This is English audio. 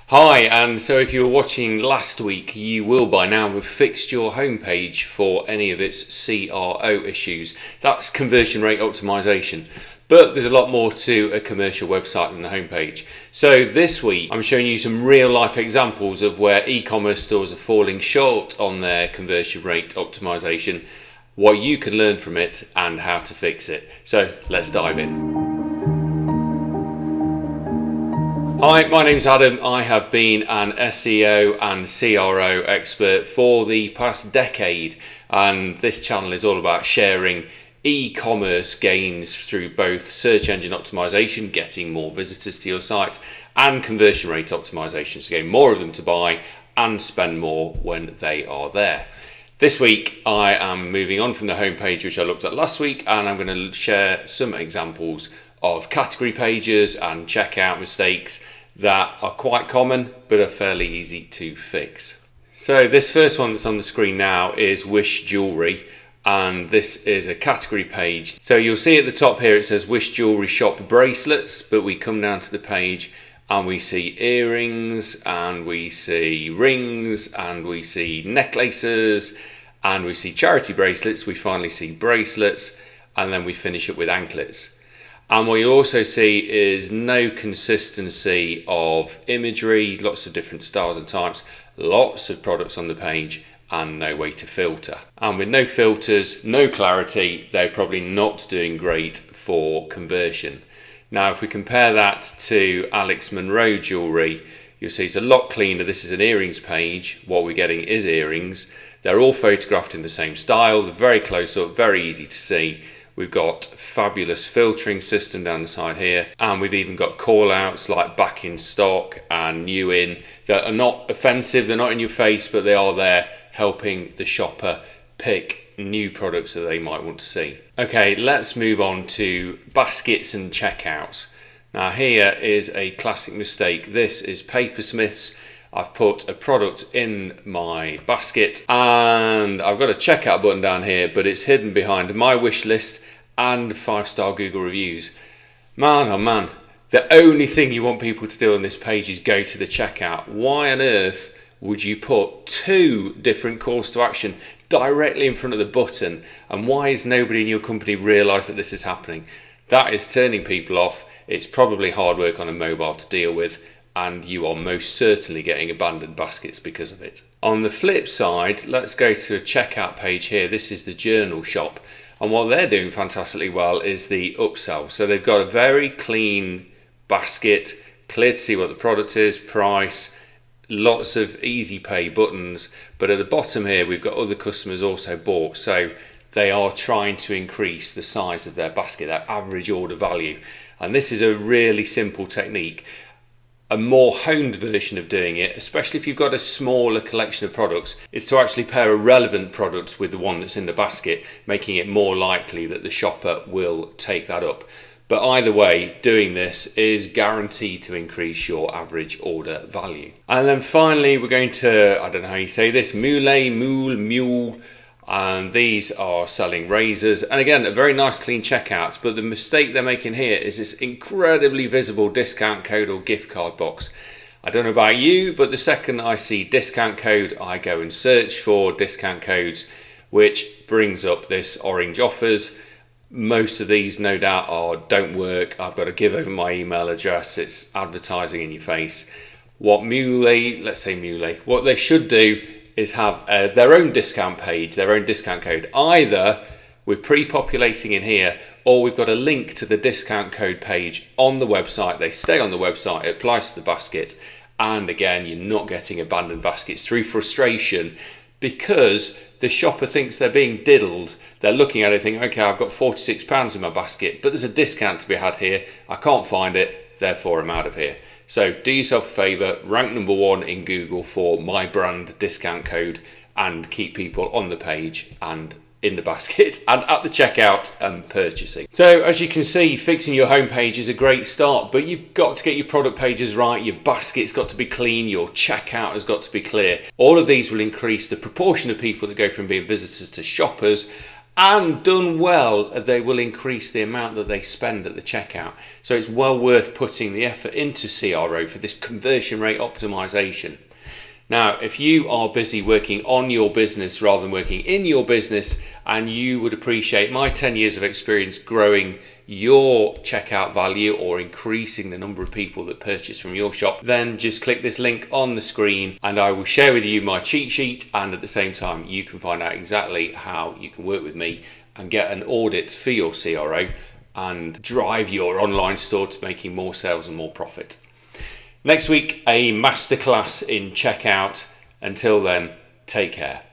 Hi, and so if you were watching last week, you will by now have fixed your homepage for any of its CRO issues. That's conversion rate optimization. But there's a lot more to a commercial website than the homepage. So this week, I'm showing you some real life examples of where e-commerce stores are falling short on their conversion rate optimization, what you can learn from it, and how to fix it. So let's dive in. Hi, my name's Adam. I have been an SEO and CRO expert for the past decade, and this channel is all about sharing e-commerce gains through both search engine optimization, getting more visitors to your site, and conversion rate optimization, so getting more of them to buy and spend more when they are there. This week I am moving on from the homepage, which I looked at last week, and I'm going to share some examples of category pages and checkout mistakes that are quite common but are fairly easy to fix. So this first one that's on the screen now is Wish Jewellery, and this is a category page. So you'll see at the top here it says Wish Jewellery Shop Bracelets, but we come down to the page and we see earrings, and we see rings, and we see necklaces, and we see charity bracelets. We finally see bracelets, and then we finish up with anklets. And what you also see is no consistency of imagery, lots of different styles and types, lots of products on the page, and no way to filter. And with no filters, no clarity, they're probably not doing great for conversion. Now, if we compare that to Alex Monroe Jewellery, you'll see it's a lot cleaner. This is an earrings page. What we're getting is earrings. They're all photographed in the same style. They're very close up, very easy to see. We've got fabulous filtering system down the side here, and we've even got call outs like back in stock and new in that are not offensive, they're not in your face, but they are there helping the shopper pick new products that they might want to see. Okay, let's move on to baskets and checkouts. Now here is a classic mistake. This is Papersmiths. I've put a product in my basket and I've got a checkout button down here, but it's hidden behind my wish list and 5-star Google reviews. Man, oh man, the only thing you want people to do on this page is go to the checkout. Why on earth would you put two different calls to action directly in front of the button? And why has nobody in your company realised that this is happening? That is turning people off. It's probably hard work on a mobile to deal with, and you are most certainly getting abandoned baskets because of it. On the flip side, let's go to a checkout page here. This is the journal shop, and what they're doing fantastically well is the upsell. So they've got a very clean basket, clear to see what the product is, price, lots of easy pay buttons, but at the bottom here we've got other customers also bought, so they are trying to increase the size of their basket, their average order value, and this is a really simple technique. A more honed version of doing it, especially if you've got a smaller collection of products, is to actually pair a relevant product with the one that's in the basket, making it more likely that the shopper will take that up. But either way, doing this is guaranteed to increase your average order value. And then finally, we're going to, I don't know how you say this, Mule, and these are selling razors, and again a very nice clean checkout, but the mistake they're making here is this incredibly visible discount code or gift card box. I don't know about you, but the second I see discount code I go and search for discount codes, which brings up this orange offers. Most of these no doubt don't work. I've got to give over my email address. It's advertising in your face. What what they should do is have their own discount page, their own discount code. Either we're pre-populating in here, or we've got a link to the discount code page on the website. They stay on the website, it applies to the basket, and again, you're not getting abandoned baskets through frustration because the shopper thinks they're being diddled. They're looking at it thinking, okay, I've got £46 in my basket, but there's a discount to be had here. I can't find it, therefore I'm out of here. So do yourself a favour, rank number 1 in Google for my brand discount code, and keep people on the page and in the basket and at the checkout and purchasing. So as you can see, fixing your homepage is a great start, but you've got to get your product pages right, your basket's got to be clean, your checkout has got to be clear. All of these will increase the proportion of people that go from being visitors to shoppers, and done well, they will increase the amount that they spend at the checkout. So it's well worth putting the effort into CRO for this conversion rate optimization. Now, if you are busy working on your business rather than working in your business, and you would appreciate my 10 years of experience growing your checkout value or increasing the number of people that purchase from your shop, then just click this link on the screen and I will share with you my cheat sheet, and at the same time you can find out exactly how you can work with me and get an audit for your CRO and drive your online store to making more sales and more profit. Next week, a masterclass in checkout. Until then, take care.